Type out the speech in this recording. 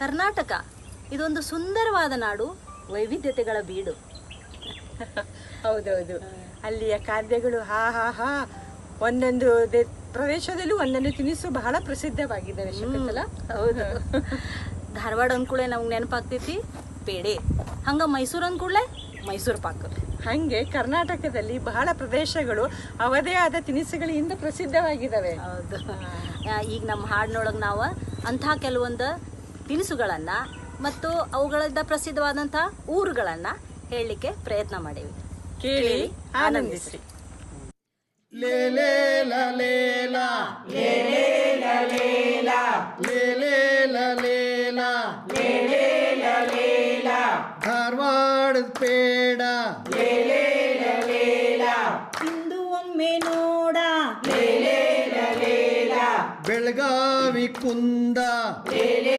ಕರ್ನಾಟಕ ಇದೊಂದು ಸುಂದರವಾದ ನಾಡು, ವೈವಿಧ್ಯತೆಗಳ ಬೀಡು. ಹೌದೌದು, ಅಲ್ಲಿಯ ಖಾದ್ಯಗಳು ಹಾ ಹಾ ಹಾ, ಒಂದೊಂದು ಪ್ರದೇಶದಲ್ಲೂ ಒಂದೊಂದು ತಿನಿಸು ಬಹಳ ಪ್ರಸಿದ್ಧವಾಗಿದ್ದಾವೆ ಶಕುಂತಲಾ. ಹೌದು. ಧಾರವಾಡ ಅಂದ್ಕೂಳೆ ನಮ್ಗೆ ನೆನಪಾಗ್ತೈತಿ ಪೇಡೆ, ಹಂಗ ಮೈಸೂರು ಅಂದ್ಕೂಡ್ಲೆ ಮೈಸೂರು ಪಾಕ. ಹಂಗೆ ಕರ್ನಾಟಕದಲ್ಲಿ ಬಹಳ ಪ್ರದೇಶಗಳು ಅವದೇ ಆದ ತಿನಿಸುಗಳಿಂದ ಪ್ರಸಿದ್ಧವಾಗಿದ್ದಾವೆ. ಹೌದು. ಈಗ ನಮ್ಮ ಹಾಡಿನೊಳಗೆ ನಾವು ಅಂಥ ಕೆಲವೊಂದು ತಿನಿಸುಗಳನ್ನು ಮತ್ತು ಅವುಗಳಿಂದ ಪ್ರಸಿದ್ಧವಾದಂಥ ಊರುಗಳನ್ನು ಹೇಳಲಿಕ್ಕೆ ಪ್ರಯತ್ನ ಮಾಡೀವಿ. ಕೇಳಿ ಆನಂದಿಸಿ. ಧಾರವಾಡದ ಪೇಡ